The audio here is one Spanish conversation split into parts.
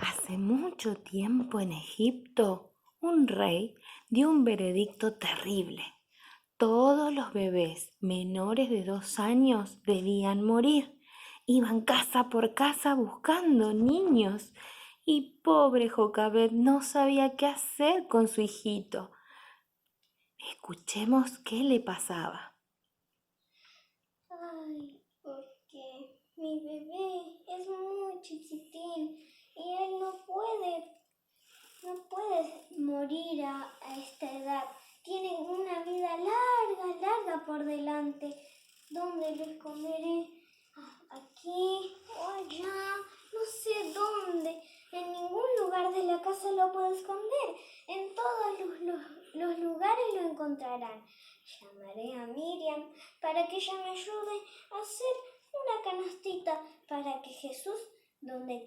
Hace mucho tiempo en Egipto, un rey dio un veredicto terrible. Todos los bebés menores de 2 años debían morir. Iban casa por casa buscando niños y pobre Jocabet no sabía qué hacer con su hijito. Escuchemos qué le pasaba. Ay, porque mi bebé es muy chiquitín y él no puede morir a esta edad. Tienen una vida larga por delante. ¿Dónde le esconderé? Aquí o allá, no sé dónde. En ningún lugar de la casa lo puedo esconder. En todos los lugares lo encontrarán. Llamaré a Miriam para que ella me ayude a hacer una canastita para que Jesús, donde él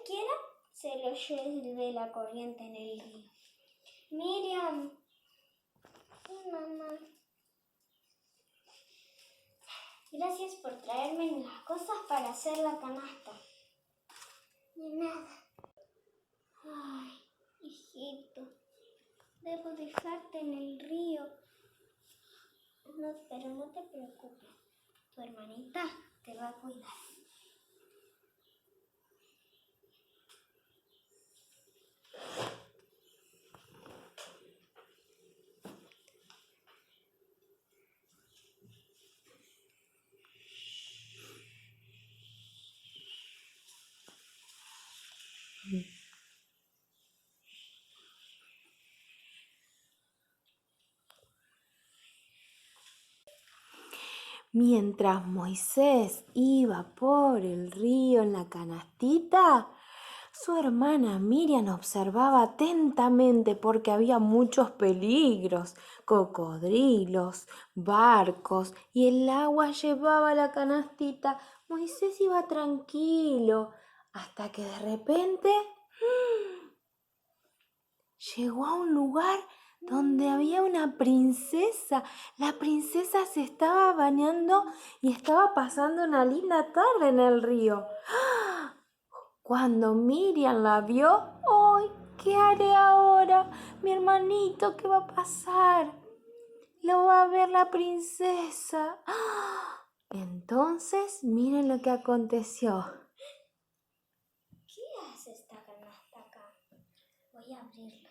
quiera, se lo lleve la corriente en el río. Miriam, mamá, gracias por traerme las cosas para hacer la canasta. De nada. Ay, hijito, debo dejarte en el río. No, pero no te preocupes, tu hermanita te va a cuidar. Mientras Moisés iba por el río en la canastita, su hermana Miriam observaba atentamente porque había muchos peligros, cocodrilos, barcos y el agua llevaba la canastita. Moisés iba tranquilo hasta que de repente llegó a un lugar donde había una princesa. La princesa se estaba bañando y estaba pasando una linda tarde en el río. Cuando Miriam la vio, ¡ay! ¿Qué haré ahora? Mi hermanito, ¿qué va a pasar? Lo va a ver la princesa. Entonces, miren lo que aconteció. ¿Qué hace esta canasta acá? Voy a abrirla.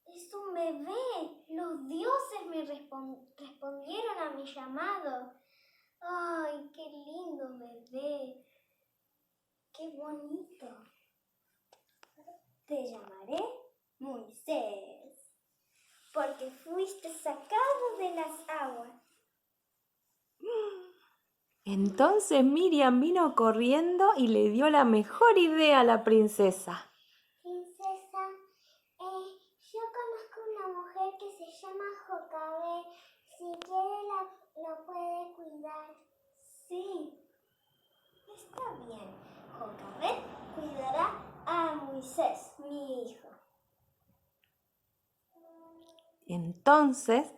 ¡Es un bebé! Los dioses me respondieron a mi llamado. ¡Ay, qué lindo bebé! ¡Qué bonito! Te llamaré Moisés, porque fuiste sacado de las aguas. Entonces Miriam vino corriendo y le dio la mejor idea a la princesa. Princesa, yo conozco una mujer que se llama Jocabet. Si quiere lo puede cuidar. Sí, está bien. Jocabet cuidará a Moisés, mi hijo. Entonces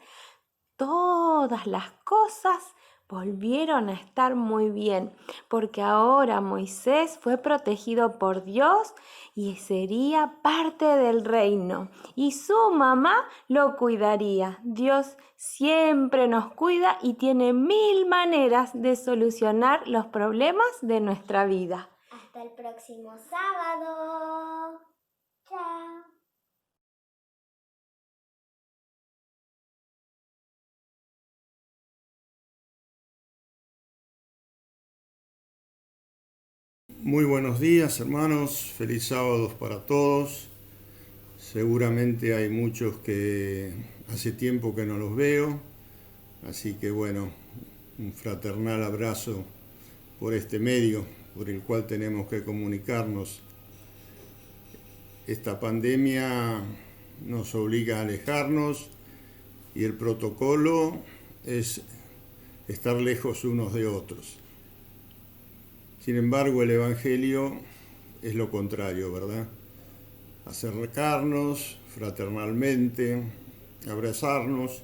todas las cosas volvieron a estar muy bien, porque ahora Moisés fue protegido por Dios y sería parte del reino, y su mamá lo cuidaría. Dios siempre nos cuida y tiene 1000 maneras de solucionar los problemas de nuestra vida. Hasta el próximo sábado. Chao. Muy buenos días, hermanos, feliz sábado para todos. Seguramente hay muchos que hace tiempo que no los veo, así que bueno, un fraternal abrazo por este medio por el cual tenemos que comunicarnos. Esta pandemia nos obliga a alejarnos y el protocolo es estar lejos unos de otros. Sin embargo, el Evangelio es lo contrario, ¿verdad? Acercarnos fraternalmente, abrazarnos,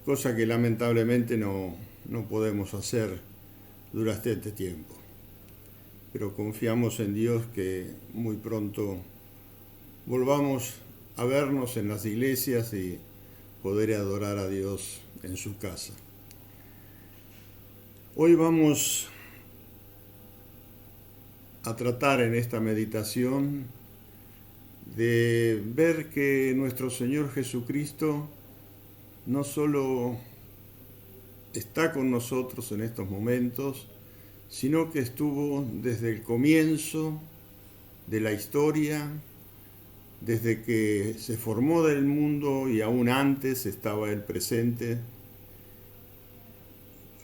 cosa que lamentablemente no podemos hacer durante este tiempo. pero confiamos en Dios que muy pronto volvamos a vernos en las iglesias y poder adorar a Dios en su casa. Hoy vamos a tratar en esta meditación de ver que nuestro Señor Jesucristo no solo está con nosotros en estos momentos, sino que estuvo desde el comienzo de la historia, desde que se formó del mundo y aún antes estaba Él presente.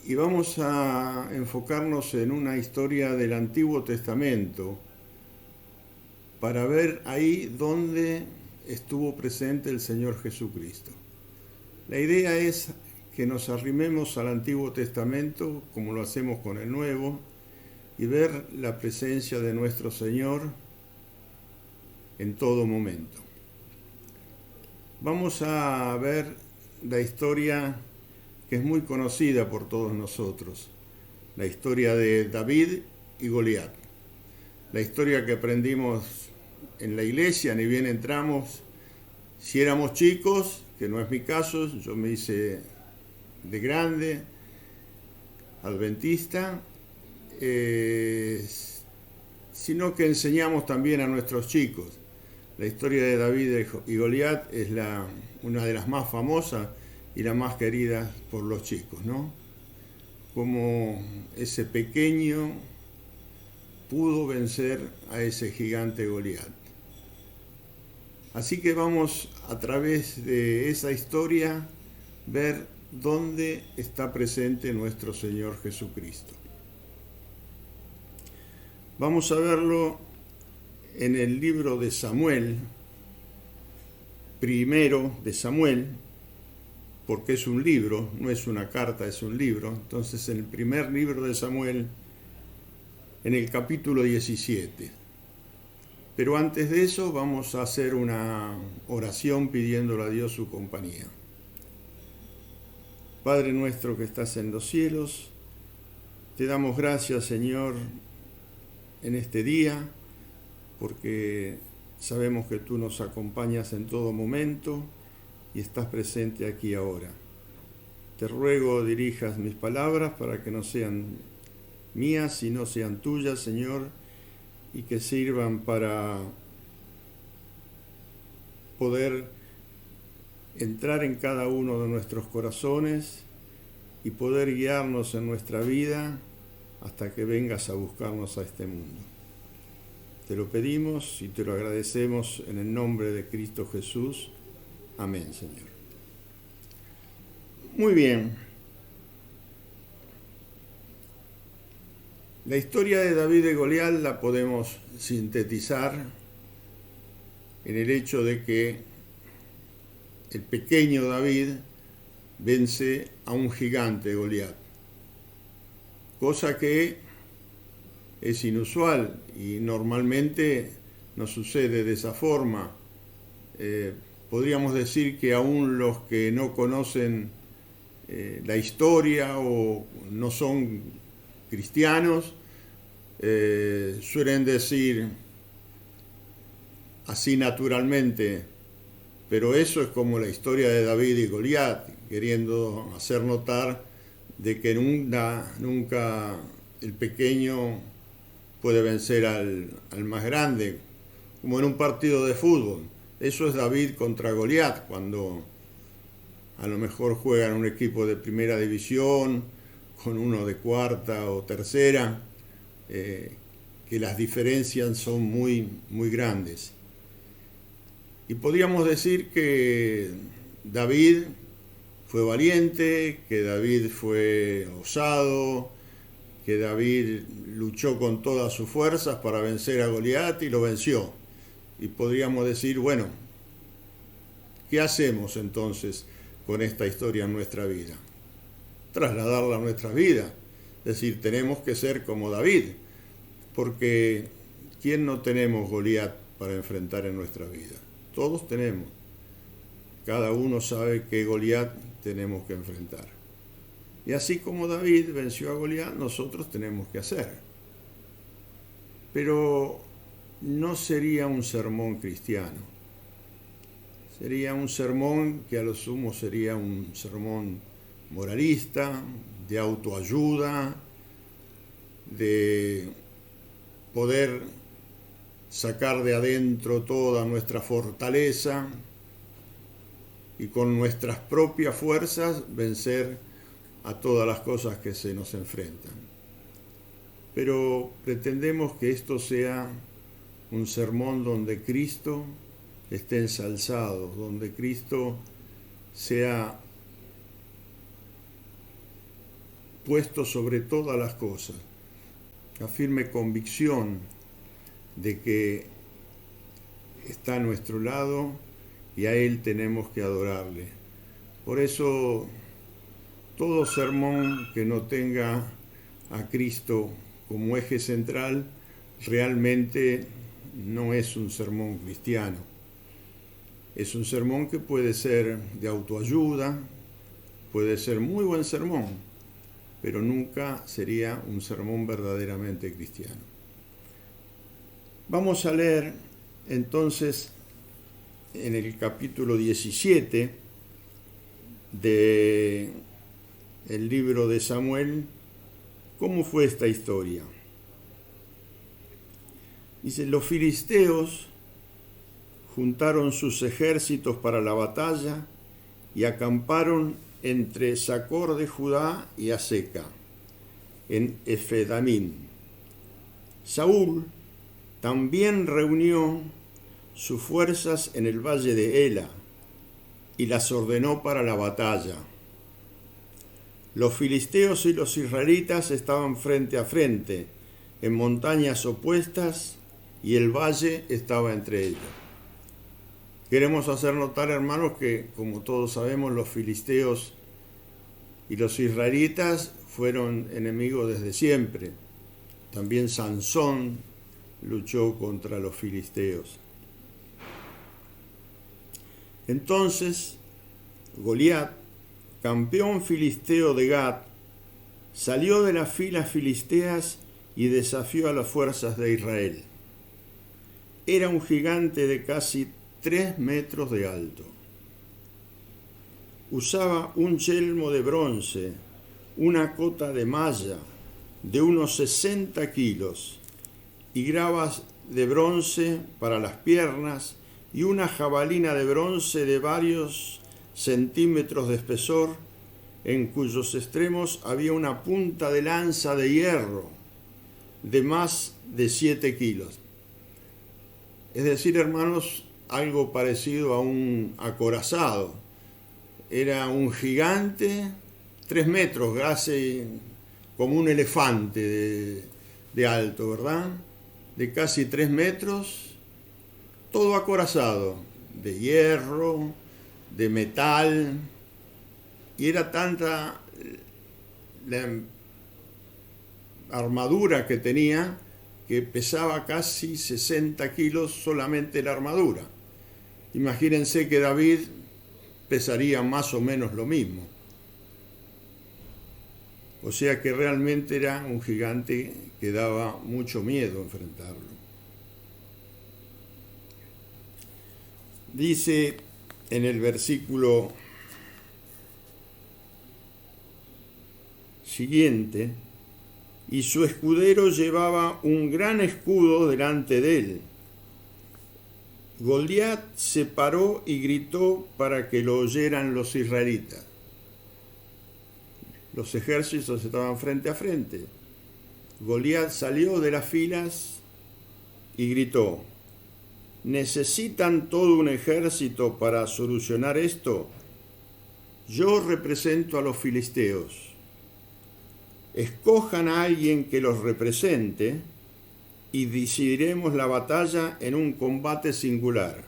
Y vamos a enfocarnos en una historia del Antiguo Testamento para ver ahí dónde estuvo presente el Señor Jesucristo. La idea es que nos arrimemos al Antiguo Testamento, como lo hacemos con el Nuevo, y ver la presencia de nuestro Señor en todo momento. Vamos a ver la historia que es muy conocida por todos nosotros, la historia de David y Goliat. La historia que aprendimos en la iglesia, ni bien entramos, si éramos chicos, que no es mi caso, yo me hice de grande, adventista, sino que enseñamos también a nuestros chicos. La historia de David y Goliat es una de las más famosas y la más querida por los chicos, ¿no? Como ese pequeño pudo vencer a ese gigante Goliat. Así que vamos a través de esa historia ver dónde está presente nuestro Señor Jesucristo. Vamos a verlo en el libro de Samuel, primero de Samuel, porque es un libro, no es una carta, es un libro. Entonces, en el primer libro de Samuel, en el capítulo 17. Pero antes de eso vamos a hacer una oración pidiéndole a Dios su compañía. Padre nuestro que estás en los cielos, te damos gracias, Señor, en este día, porque sabemos que tú nos acompañas en todo momento y estás presente aquí ahora. Te ruego dirijas mis palabras para que no sean mías, sino sean tuyas, Señor, y que sirvan para poder entrar en cada uno de nuestros corazones y poder guiarnos en nuestra vida hasta que vengas a buscarnos a este mundo. Te lo pedimos y te lo agradecemos en el nombre de Cristo Jesús. Amén, Señor. Muy bien. La historia de David y Goliat la podemos sintetizar en el hecho de que el pequeño David vence a un gigante Goliat, cosa que es inusual y normalmente no sucede de esa forma. Podríamos decir que aún los que no conocen la historia o no son cristianos suelen decir así naturalmente, pero eso es como la historia de David y Goliat, queriendo hacer notar de que nunca el pequeño puede vencer al más grande, como en un partido de fútbol. Eso es David contra Goliat, cuando a lo mejor juegan un equipo de primera división con uno de cuarta o tercera, que las diferencias son muy, muy grandes. Y podríamos decir que David fue valiente, que David fue osado, que David luchó con todas sus fuerzas para vencer a Goliat y lo venció. Y podríamos decir, bueno, ¿qué hacemos entonces con esta historia en nuestra vida? Trasladarla a nuestra vida. Es decir, tenemos que ser como David, porque ¿quién no tenemos Goliat para enfrentar en nuestra vida? Todos tenemos. Cada uno sabe qué Goliat tenemos que enfrentar. Y así como David venció a Goliat, nosotros tenemos que hacer. pero no sería un sermón cristiano. Sería un sermón que a lo sumo sería un sermón moralista, de autoayuda, de poder sacar de adentro toda nuestra fortaleza y con nuestras propias fuerzas vencer a todas las cosas que se nos enfrentan. Pero pretendemos que esto sea un sermón donde Cristo esté ensalzado, donde Cristo sea puesto sobre todas las cosas. La firme convicción de que está a nuestro lado y a Él tenemos que adorarle. Por eso, todo sermón que no tenga a Cristo como eje central realmente no es un sermón cristiano. Es un sermón que puede ser de autoayuda, puede ser muy buen sermón, pero nunca sería un sermón verdaderamente cristiano. Vamos a leer entonces en el capítulo 17 del libro de Samuel cómo fue esta historia. Dice: los filisteos juntaron sus ejércitos para la batalla y acamparon entre Sacor de Judá y Aseca, en Efedamín. Saúl también reunió sus fuerzas en el valle de Ela y las ordenó para la batalla. Los filisteos y los israelitas estaban frente a frente, en montañas opuestas, y el valle estaba entre ellos. Queremos hacer notar, hermanos, que como todos sabemos, los filisteos y los israelitas fueron enemigos desde siempre. También Sansón luchó contra los filisteos. Entonces, Goliat, campeón filisteo de Gat, salió de las filas filisteas y desafió a las fuerzas de Israel. Era un gigante de casi 3 metros de alto. Usaba un yelmo de bronce, una cota de malla de unos 60 kilos y gravas de bronce para las piernas y una jabalina de bronce de varios centímetros de espesor, en cuyos extremos había una punta de lanza de hierro de más de 7 kilos. Es decir, hermanos, algo parecido a un acorazado. Era un gigante, 3 metros, casi como un elefante de alto, ¿verdad? De casi 3 metros, todo acorazado, de hierro, de metal, y era tanta la armadura que tenía que pesaba casi 60 kilos solamente la armadura. Imagínense que David pesaría más o menos lo mismo. O sea que realmente era un gigante que daba mucho miedo enfrentarlo. Dice en el versículo siguiente: y su escudero llevaba un gran escudo delante de él. Goliat se paró y gritó para que lo oyeran los israelitas. Los ejércitos estaban frente a frente. Goliat salió de las filas y gritó: ¿necesitan todo un ejército para solucionar esto? Yo represento a los filisteos. Escojan a alguien que los represente y decidiremos la batalla en un combate singular.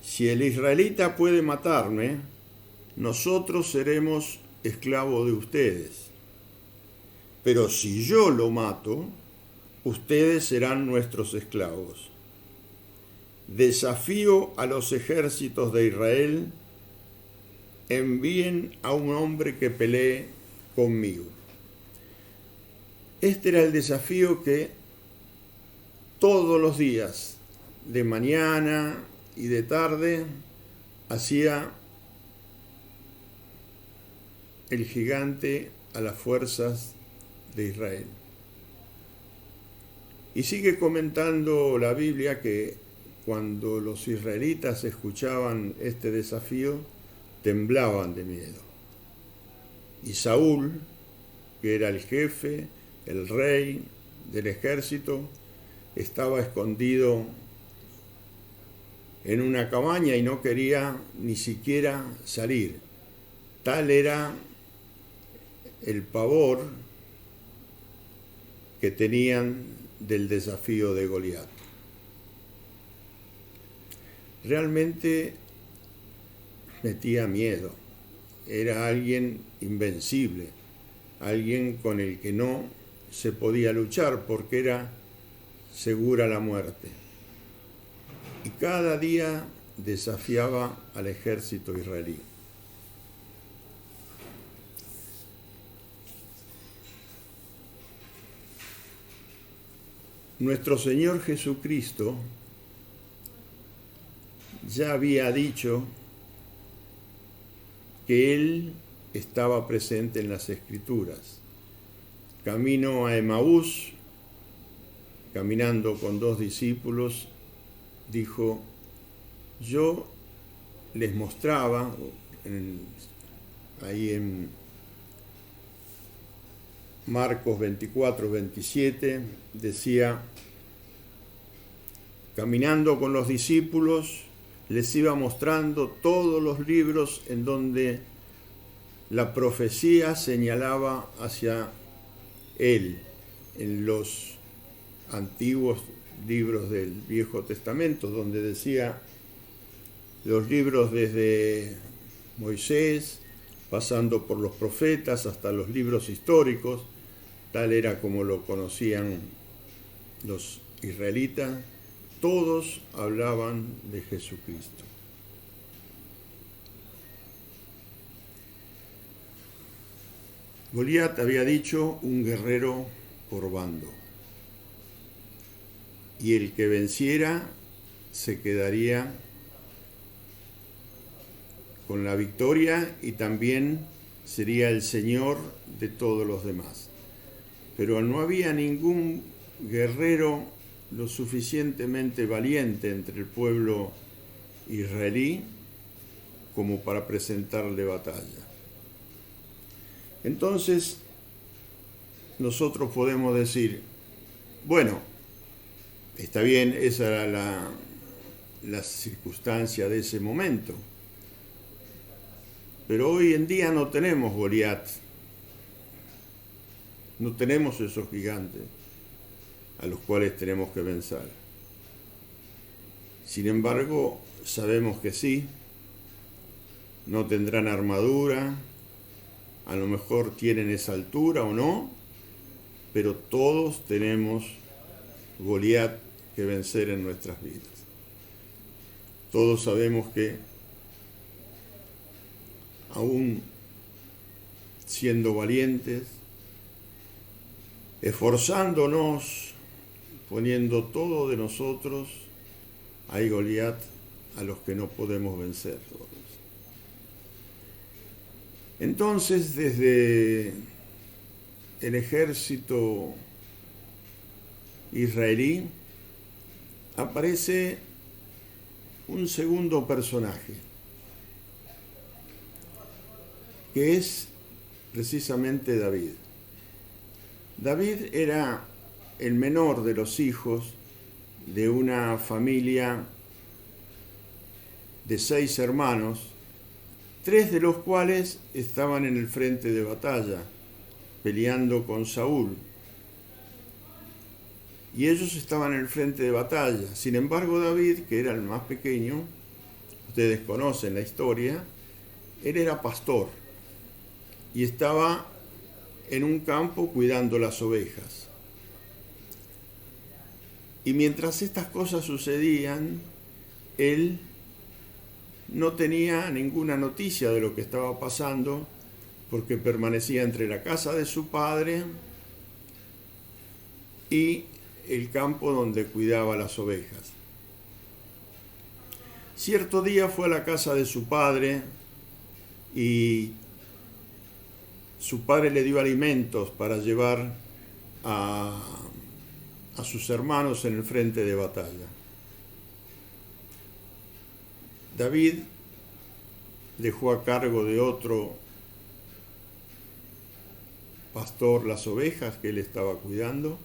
Si el israelita puede matarme, nosotros seremos esclavos de ustedes. Pero si yo lo mato, ustedes serán nuestros esclavos. Desafío a los ejércitos de Israel, envíen a un hombre que pelee conmigo. Este era el desafío que todos los días, de mañana y de tarde, hacía el gigante a las fuerzas de Israel. Y sigue comentando la Biblia que cuando los israelitas escuchaban este desafío, temblaban de miedo. Y Saúl, que era el jefe, el rey del ejército, estaba escondido en una cabaña y no quería ni siquiera salir. Tal era el pavor que tenían del desafío de Goliat. Realmente metía miedo. Era alguien invencible, alguien con el que no se podía luchar porque era segura la muerte. Y cada día desafiaba al ejército israelí. Nuestro Señor Jesucristo ya había dicho que Él estaba presente en las Escrituras. Camino a Emaús, caminando con 2 discípulos, dijo: yo les mostraba, ahí en Marcos 24, 27, decía: caminando con los discípulos, les iba mostrando todos los libros en donde la profecía señalaba hacia Él, en los antiguos libros del Viejo Testamento, donde decía los libros desde Moisés, pasando por los profetas hasta los libros históricos, tal era como lo conocían los israelitas, todos hablaban de Jesucristo. Goliat había dicho: un guerrero por bando, y el que venciera se quedaría con la victoria y también sería el señor de todos los demás. Pero no había ningún guerrero lo suficientemente valiente entre el pueblo israelí como para presentarle batalla. Entonces, nosotros podemos decir: bueno, está bien, esa era la circunstancia de ese momento, pero hoy en día no tenemos Goliat, no tenemos esos gigantes a los cuales tenemos que vencer. Sin embargo, sabemos que sí, no tendrán armadura, a lo mejor tienen esa altura o no, pero todos tenemos Goliat que vencer en nuestras vidas. Todos sabemos que aún siendo valientes, esforzándonos, poniendo todo de nosotros, hay Goliat a los que no podemos vencer todos. Entonces, desde el ejército israelí aparece un segundo personaje, que es precisamente David. David era el menor de los hijos de una familia de 6 hermanos, 3 de los cuales estaban en el frente de batalla, peleando con Saúl. Y ellos estaban en el frente de batalla. Sin embargo, David, que era el más pequeño, ustedes conocen la historia, él era pastor y estaba en un campo cuidando las ovejas. Y mientras estas cosas sucedían, él no tenía ninguna noticia de lo que estaba pasando, porque permanecía entre la casa de su padre y el campo donde cuidaba las ovejas. Cierto día fue a la casa de su padre y su padre le dio alimentos para llevar a sus hermanos en el frente de batalla. David dejó a cargo de otro pastor las ovejas que él estaba cuidando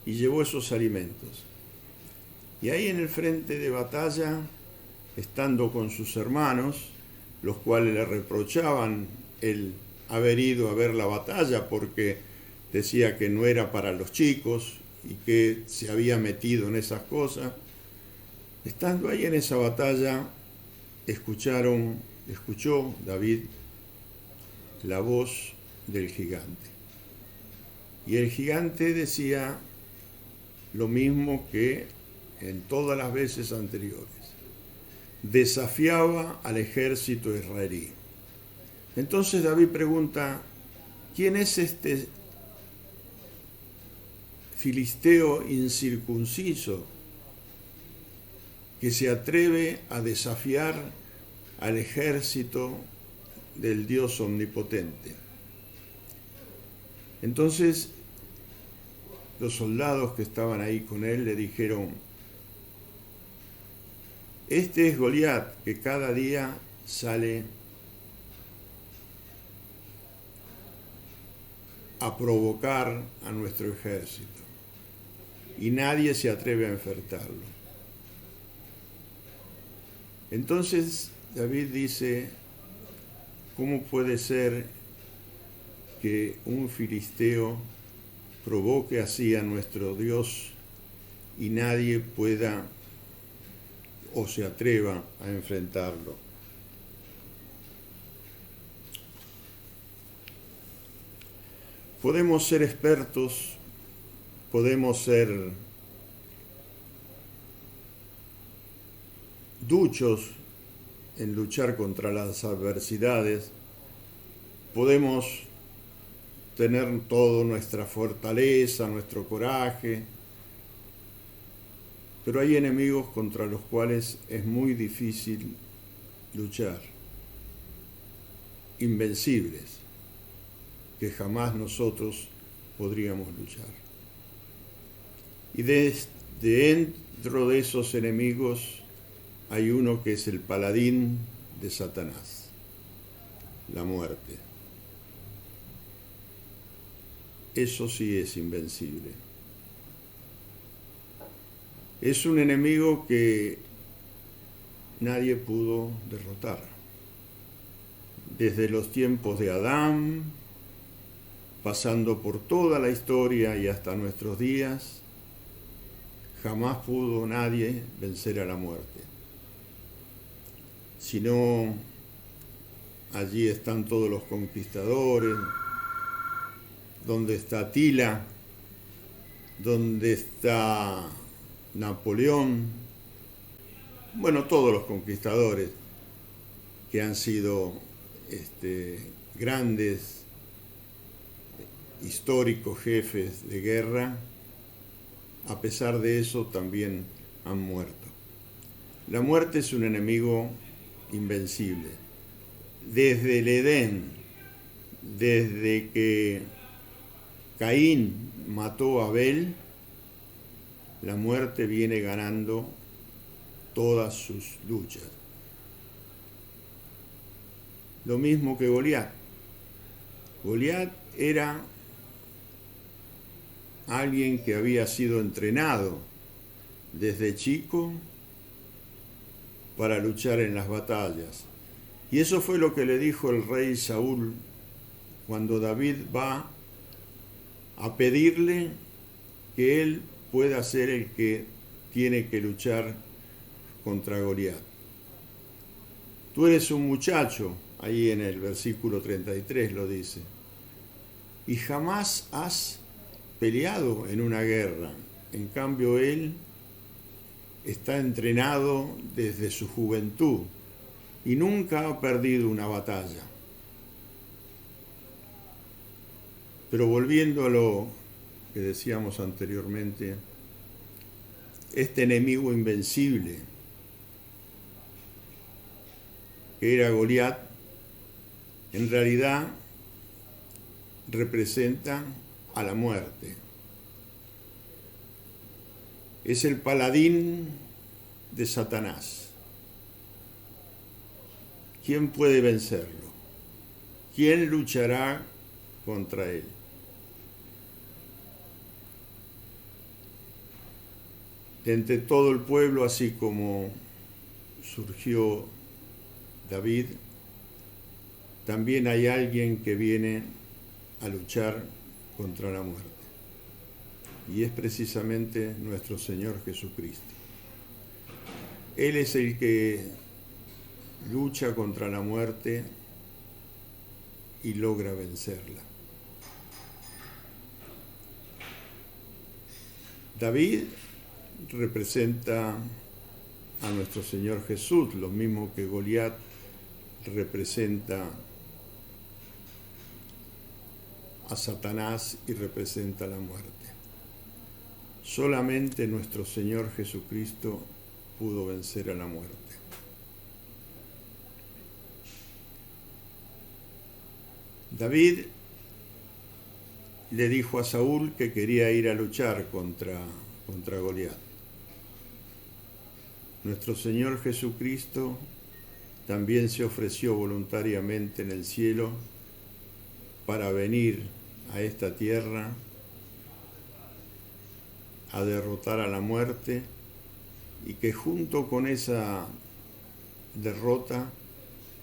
y llevó esos alimentos. Y ahí en el frente de batalla, estando con sus hermanos, los cuales le reprochaban el haber ido a ver la batalla porque decía que no era para los chicos y que se había metido en esas cosas, estando ahí en esa batalla, escuchó David la voz del gigante. Y el gigante decía lo mismo que en todas las veces anteriores. Desafiaba al ejército israelí. Entonces David pregunta, ¿quién es este filisteo incircunciso que se atreve a desafiar al ejército del Dios omnipotente? Entonces los soldados que estaban ahí con él le dijeron, este es Goliat, que cada día sale a provocar a nuestro ejército y nadie se atreve a enfrentarlo. Entonces David dice, ¿cómo puede ser que un filisteo provoque así a nuestro Dios y nadie pueda o se atreva a enfrentarlo? Podemos ser expertos, podemos ser duchos en luchar contra las adversidades, podemos tener toda nuestra fortaleza, nuestro coraje, pero hay enemigos contra los cuales es muy difícil luchar, invencibles, que jamás nosotros podríamos luchar. Y dentro de esos enemigos hay uno que es el paladín de Satanás, la muerte. Eso sí es invencible. Es un enemigo que nadie pudo derrotar. Desde los tiempos de Adán, pasando por toda la historia y hasta nuestros días, jamás pudo nadie vencer a la muerte. Sino allí están todos los conquistadores, donde está Atila, donde está Napoleón, bueno, todos los conquistadores que han sido grandes, históricos jefes de guerra, a pesar de eso también han muerto. La muerte es un enemigo invencible. Desde el Edén, desde que Caín mató a Abel, la muerte viene ganando todas sus luchas. Lo mismo que Goliat. Goliat era alguien que había sido entrenado desde chico para luchar en las batallas. Y eso fue lo que le dijo el rey Saúl cuando David va a pedirle que él pueda ser el que tiene que luchar contra Goliat. Tú eres un muchacho, ahí en el versículo 33 lo dice, y jamás has peleado en una guerra. En cambio, él está entrenado desde su juventud y nunca ha perdido una batalla. Pero volviendo a lo que decíamos anteriormente, este enemigo invencible, que era Goliat, en realidad representa a la muerte. Es el paladín de Satanás. ¿Quién puede vencerlo? ¿Quién luchará contra él? Entre todo el pueblo, así como surgió David, también hay alguien que viene a luchar contra la muerte. Y es precisamente nuestro Señor Jesucristo. Él es el que lucha contra la muerte y logra vencerla. David representa a nuestro Señor Jesús, lo mismo que Goliat representa a Satanás y representa la muerte. Solamente nuestro Señor Jesucristo pudo vencer a la muerte. David le dijo a Saúl que quería ir a luchar contra Goliat. Nuestro Señor Jesucristo también se ofreció voluntariamente en el cielo para venir a esta tierra a derrotar a la muerte y que junto con esa derrota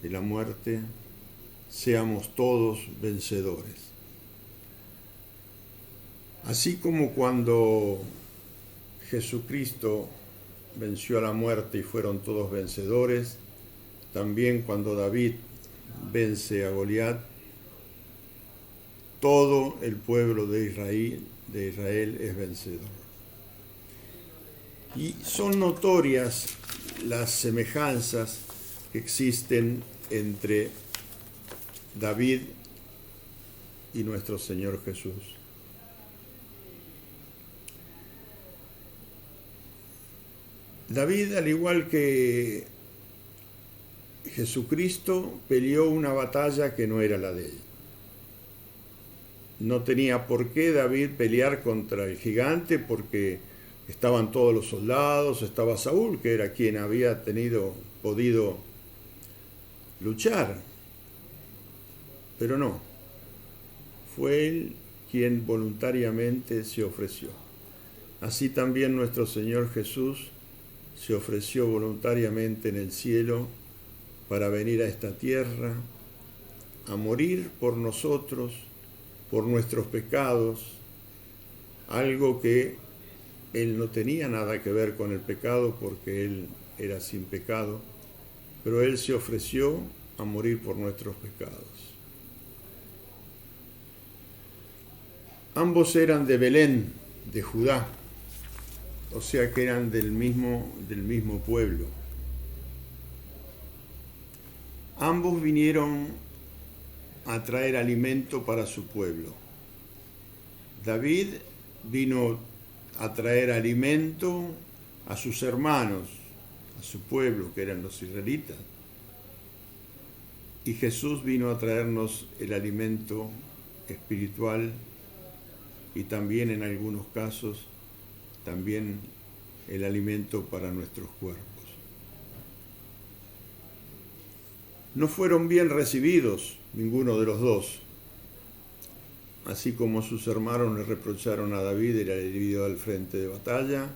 de la muerte seamos todos vencedores. Así como cuando Jesucristo venció a la muerte y fueron todos vencedores, también cuando David vence a Goliat, todo el pueblo de Israel es vencedor. Y son notorias las semejanzas que existen entre David y nuestro Señor Jesús. David, al igual que Jesucristo, peleó una batalla que no era la de él. No tenía por qué David pelear contra el gigante porque estaban todos los soldados, estaba Saúl, que era quien había podido luchar. Pero no, fue él quien voluntariamente se ofreció. Así también nuestro Señor Jesús se ofreció voluntariamente en el cielo para venir a esta tierra, a morir por nosotros, por nuestros pecados, algo que él no tenía nada que ver con el pecado porque él era sin pecado, pero él se ofreció a morir por nuestros pecados. Ambos eran de Belén, de Judá, o sea que eran del mismo pueblo. Ambos vinieron a traer alimento para su pueblo. David vino a traer alimento a sus hermanos, a su pueblo, que eran los israelitas. Y Jesús vino a traernos el alimento espiritual y también en algunos casos también el alimento para nuestros cuerpos. No fueron bien recibidos ninguno de los dos, así como sus hermanos le reprocharon a David el herido al frente de batalla.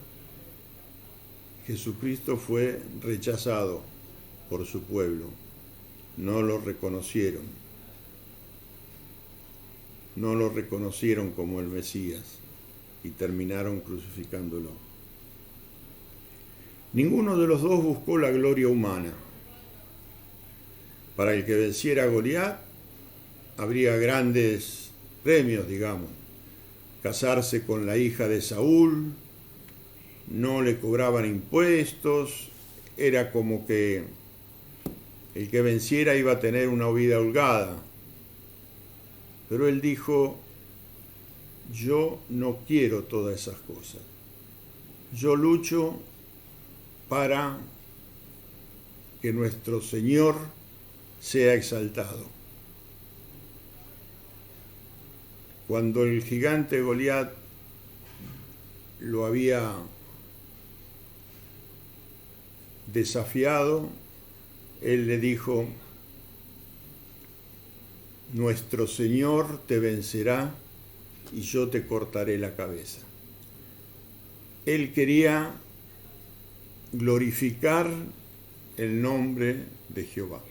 Jesucristo fue rechazado por su pueblo, no lo reconocieron como el Mesías y terminaron crucificándolo. Ninguno de los dos buscó la gloria humana. Para el que venciera a Goliat habría grandes premios, digamos. Casarse con la hija de Saúl, no le cobraban impuestos, era como que el que venciera iba a tener una vida holgada. Pero él dijo, yo no quiero todas esas cosas. Yo lucho para que nuestro Señor sea exaltado. Cuando el gigante Goliat lo había desafiado, él le dijo: nuestro Señor te vencerá y yo te cortaré la cabeza. Él quería glorificar el nombre de Jehová.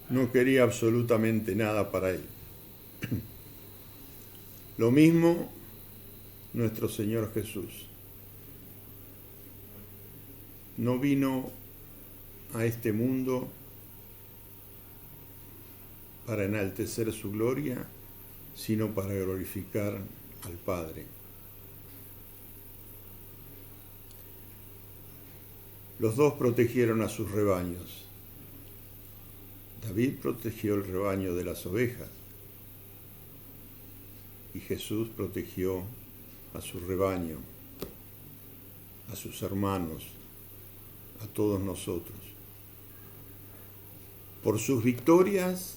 No quería absolutamente nada para él. Lo mismo nuestro Señor Jesús. No vino a este mundo para enaltecer su gloria, sino para glorificar al Padre. Los dos protegieron a sus rebaños. David protegió el rebaño de las ovejas y Jesús protegió a su rebaño, a sus hermanos, a todos nosotros. Por sus victorias,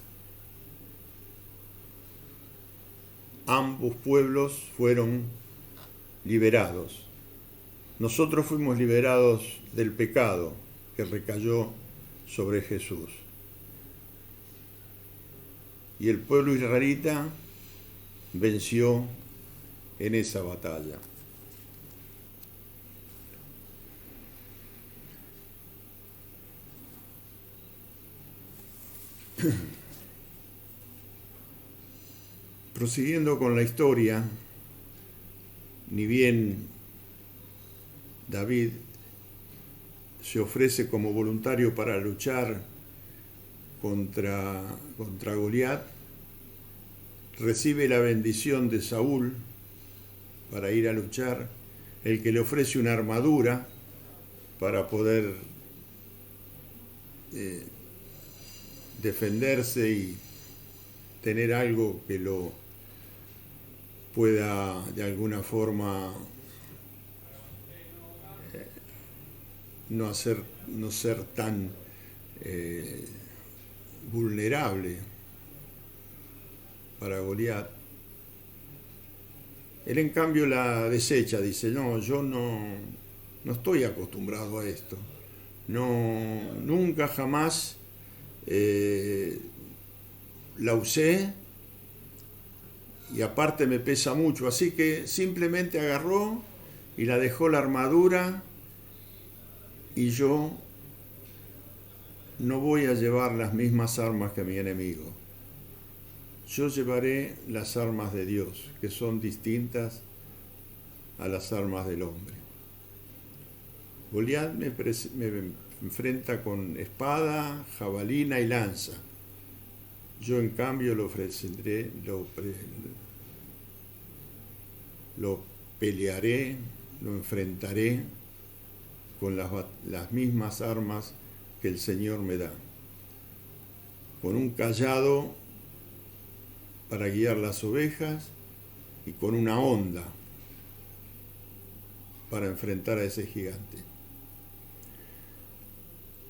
ambos pueblos fueron liberados. Nosotros fuimos liberados del pecado que recayó sobre Jesús. Y el pueblo israelita venció en esa batalla. Prosiguiendo con la historia, ni bien David se ofrece como voluntario para luchar contra Goliat, recibe la bendición de Saúl para ir a luchar, el que le ofrece una armadura para poder defenderse y tener algo que lo pueda de alguna forma no ser tan vulnerable para Goliat. Él en cambio la desecha, dice: no, yo no estoy acostumbrado a esto, nunca jamás la usé y aparte me pesa mucho, así que simplemente agarró y la dejó la armadura, y yo no voy a llevar las mismas armas que mi enemigo. Yo llevaré las armas de Dios, que son distintas a las armas del hombre. Goliat me enfrenta con espada, jabalina y lanza. Yo en cambio lo ofreceré, lo pelearé, lo enfrentaré con las mismas armas que el Señor me da. Con un cayado para guiar las ovejas y con una honda para enfrentar a ese gigante.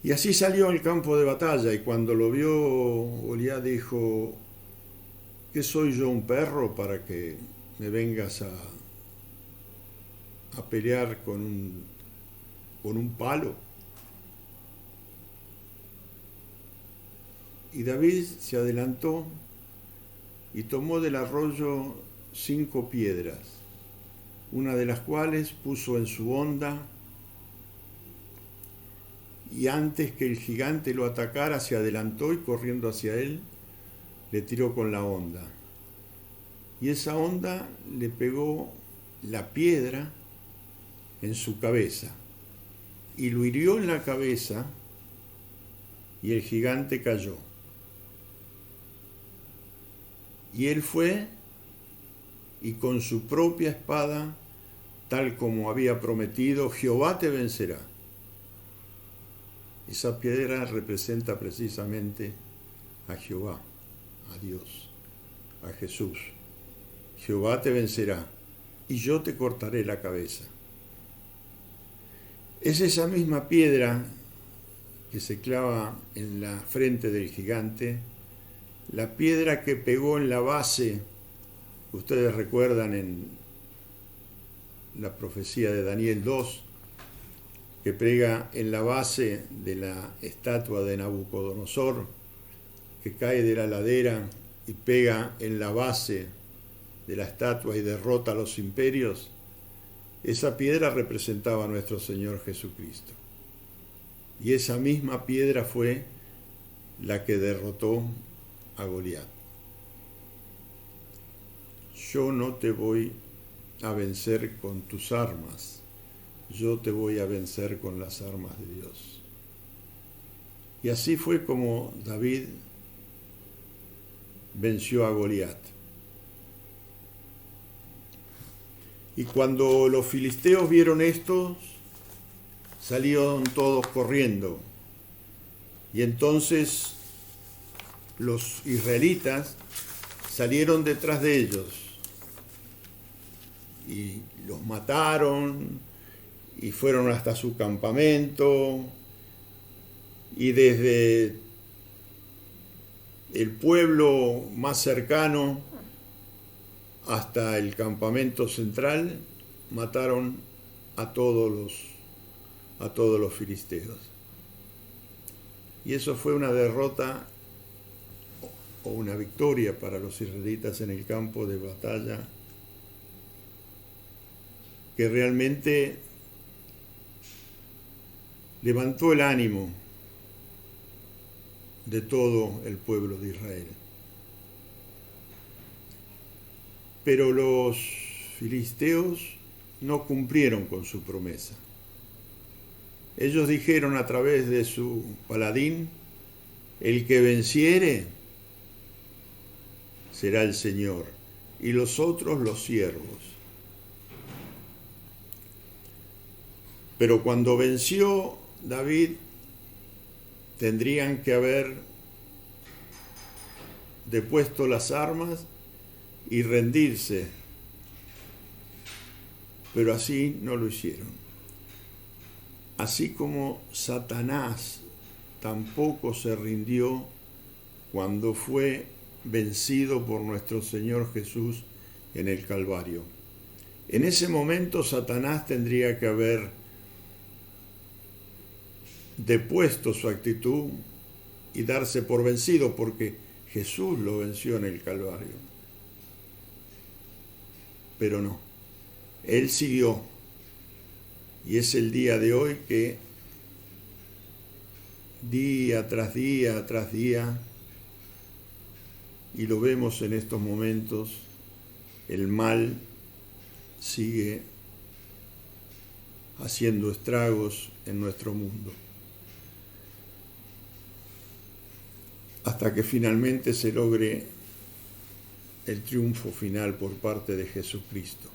Y así salió al campo de batalla, y cuando lo vio, Goliat dijo: ¿qué soy yo, un perro, para que me vengas a pelear con un palo? Y David se adelantó y tomó del arroyo 5 piedras, una de las cuales puso en su honda, y antes que el gigante lo atacara se adelantó y corriendo hacia él le tiró con la honda. Y esa honda le pegó la piedra en su cabeza y lo hirió en la cabeza, y el gigante cayó. Y él fue y con su propia espada, tal como había prometido: Jehová te vencerá. Esa piedra representa precisamente a Jehová, a Dios, a Jesús. Jehová te vencerá y yo te cortaré la cabeza. Es esa misma piedra que se clava en la frente del gigante, la piedra que pegó en la base, ustedes recuerdan en la profecía de Daniel 2, que pega en la base de la estatua de Nabucodonosor, que cae de la ladera y pega en la base de la estatua y derrota a los imperios. Esa piedra representaba a nuestro Señor Jesucristo. Y esa misma piedra fue la que derrotó a Goliat. Yo no te voy a vencer con tus armas, yo te voy a vencer con las armas de Dios. Y así fue como David venció a Goliat. Y cuando los filisteos vieron esto, salieron todos corriendo. Y entonces los israelitas salieron detrás de ellos y los mataron y fueron hasta su campamento, y desde el pueblo más cercano hasta el campamento central mataron a todos los filisteos. Y eso fue una derrota o una victoria para los israelitas en el campo de batalla, que realmente levantó el ánimo de todo el pueblo de Israel. Pero los filisteos no cumplieron con su promesa. Ellos dijeron a través de su paladín: el que venciere será el Señor, y los otros los siervos. Pero cuando venció David, tendrían que haber depuesto las armas y rendirse, pero así no lo hicieron. Así como Satanás tampoco se rindió cuando fue vencido por nuestro Señor Jesús en el Calvario. En ese momento Satanás tendría que haber depuesto su actitud y darse por vencido, porque Jesús lo venció en el Calvario. Pero no, Él siguió, y es el día de hoy que día tras día tras día, y lo vemos en estos momentos, el mal sigue haciendo estragos en nuestro mundo, hasta que finalmente se logre el triunfo final por parte de Jesucristo,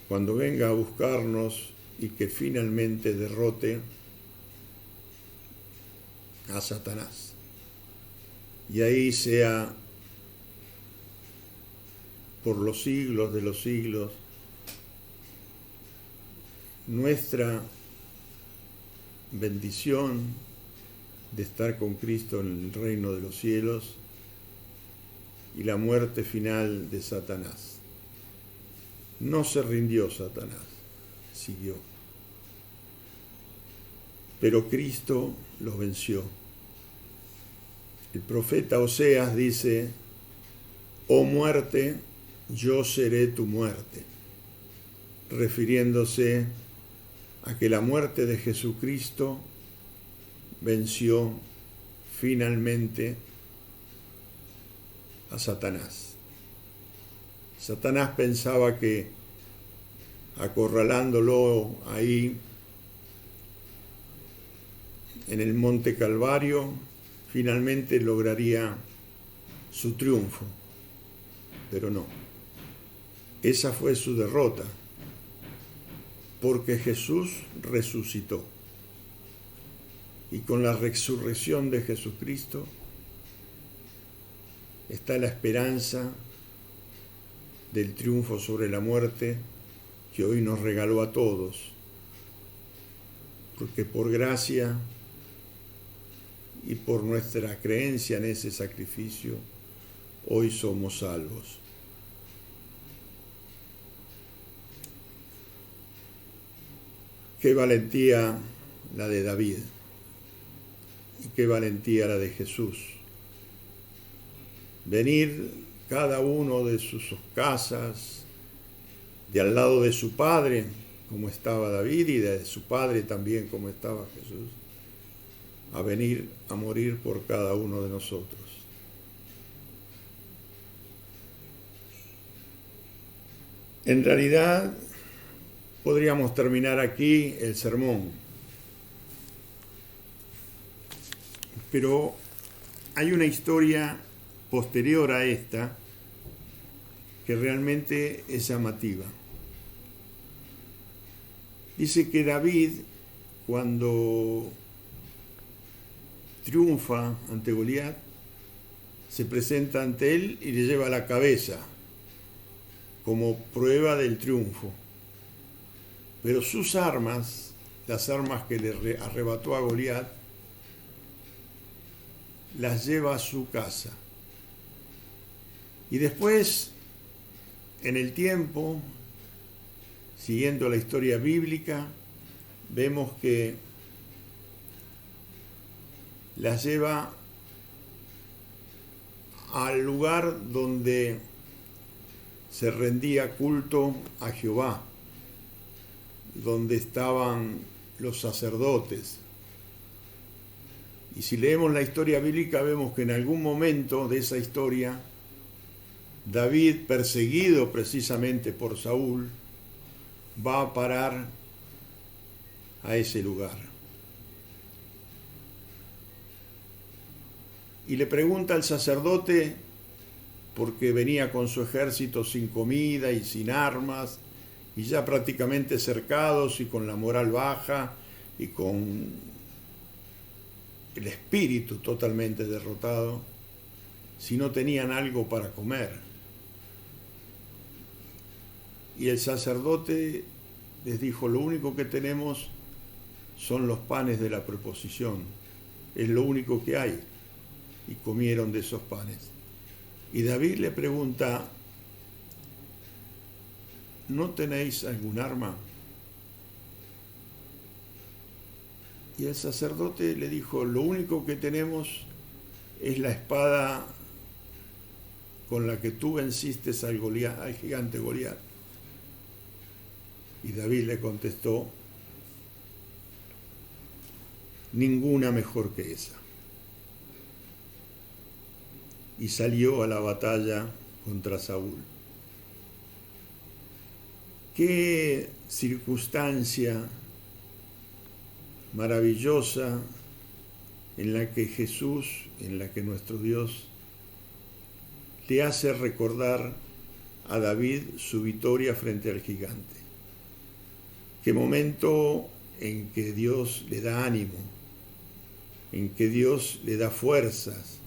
cuando venga a buscarnos y que finalmente derrote a Satanás. Y ahí sea por los siglos de los siglos nuestra bendición de estar con Cristo en el reino de los cielos y la muerte final de Satanás. No se rindió Satanás, siguió. Pero Cristo lo venció. El profeta Oseas dice: «Oh muerte, yo seré tu muerte», refiriéndose a que la muerte de Jesucristo venció finalmente a Satanás. Satanás pensaba que acorralándolo ahí en el monte Calvario, finalmente lograría su triunfo, pero no. Esa fue su derrota, porque Jesús resucitó. Y con la resurrección de Jesucristo está la esperanza del triunfo sobre la muerte que hoy nos regaló a todos, porque por gracia y por nuestra creencia en ese sacrificio, hoy somos salvos. Qué valentía la de David y qué valentía la de Jesús. Venir cada uno de sus casas, de al lado de su padre, como estaba David, y de su padre también, como estaba Jesús, a venir a morir por cada uno de nosotros. En realidad, podríamos terminar aquí el sermón, pero hay una historia posterior a esta que realmente es llamativa. Dice que David, cuando triunfa ante Goliat, se presenta ante él y le lleva la cabeza como prueba del triunfo. Pero sus armas, las armas que le arrebató a Goliat, las lleva a su casa. Y después, en el tiempo, siguiendo la historia bíblica, vemos que las lleva al lugar donde se rendía culto a Jehová, donde estaban los sacerdotes. Y si leemos la historia bíblica, vemos que en algún momento de esa historia, David, perseguido precisamente por Saúl, va a parar a ese lugar. Y le pregunta al sacerdote, porque venía con su ejército sin comida y sin armas, y ya prácticamente cercados y con la moral baja y con el espíritu totalmente derrotado, si no tenían algo para comer. Y el sacerdote les dijo, lo único que tenemos son los panes de la proposición, es lo único que hay. Y comieron de esos panes. Y David le pregunta, ¿no tenéis algún arma? Y el sacerdote le dijo, lo único que tenemos es la espada con la que tú venciste al gigante Goliat. Y David le contestó, ninguna mejor que esa. Y salió a la batalla contra Saúl. Qué circunstancia maravillosa en la que Jesús, en la que nuestro Dios, le hace recordar a David su victoria frente al gigante. Qué momento en que Dios le da ánimo, en que Dios le da fuerzas,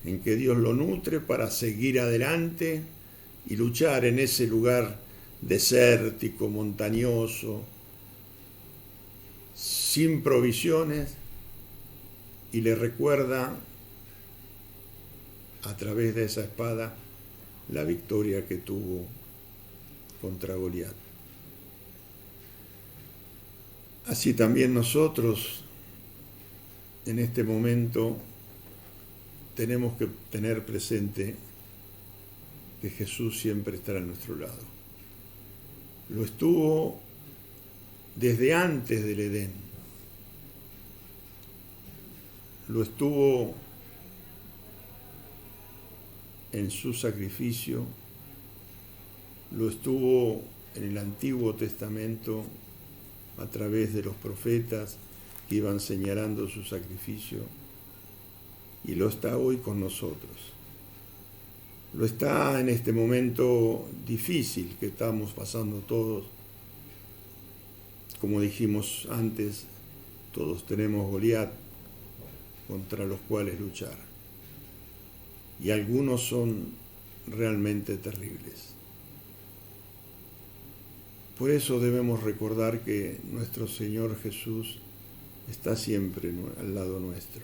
en que Dios lo nutre para seguir adelante y luchar en ese lugar desértico, montañoso, sin provisiones, y le recuerda a través de esa espada la victoria que tuvo contra Goliat. Así también nosotros en este momento tenemos que tener presente que Jesús siempre estará a nuestro lado. Lo estuvo desde antes del Edén. Lo estuvo en su sacrificio, lo estuvo en el Antiguo Testamento a través de los profetas que iban señalando su sacrificio, y lo está hoy con nosotros. Lo está en este momento difícil que estamos pasando todos. Como dijimos antes, todos tenemos Goliat contra los cuales luchar. Y algunos son realmente terribles. Por eso debemos recordar que nuestro Señor Jesús está siempre al lado nuestro.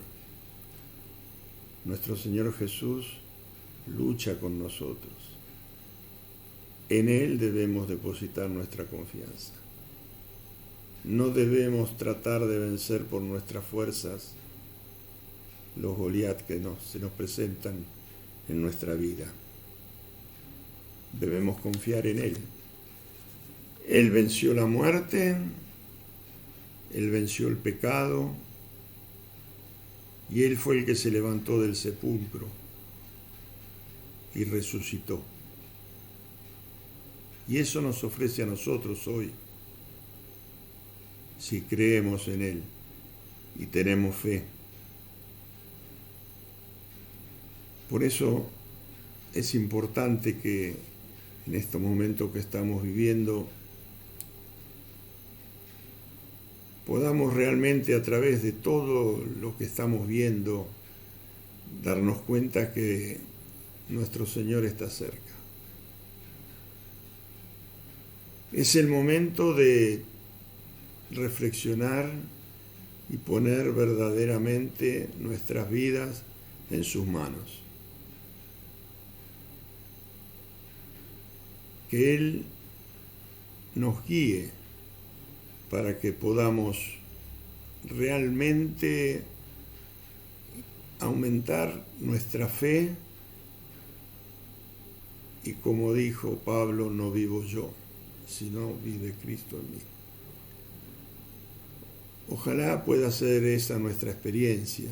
Nuestro Señor Jesús lucha con nosotros. En Él debemos depositar nuestra confianza. No debemos tratar de vencer por nuestras fuerzas los Goliat que se nos presentan en nuestra vida. Debemos confiar en Él. Él venció la muerte, Él venció el pecado, y Él fue el que se levantó del sepulcro y resucitó. Y eso nos ofrece a nosotros hoy, si creemos en Él y tenemos fe. Por eso es importante que en estos momentos que estamos viviendo podamos realmente, a través de todo lo que estamos viendo, darnos cuenta que nuestro Señor está cerca. Es el momento de reflexionar y poner verdaderamente nuestras vidas en sus manos. Que Él nos guíe para que podamos realmente aumentar nuestra fe y, como dijo Pablo, no vivo yo, sino vive Cristo en mí. Ojalá pueda ser esa nuestra experiencia,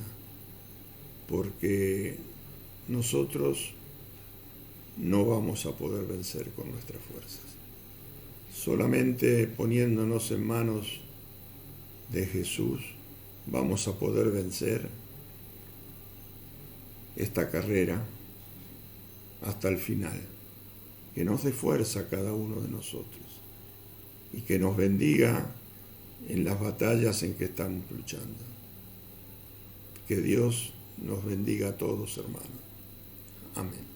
porque nosotros no vamos a poder vencer con nuestras fuerzas. Solamente poniéndonos en manos de Jesús vamos a poder vencer esta carrera hasta el final. Que nos dé fuerza a cada uno de nosotros y que nos bendiga en las batallas en que estamos luchando. Que Dios nos bendiga a todos, hermanos. Amén.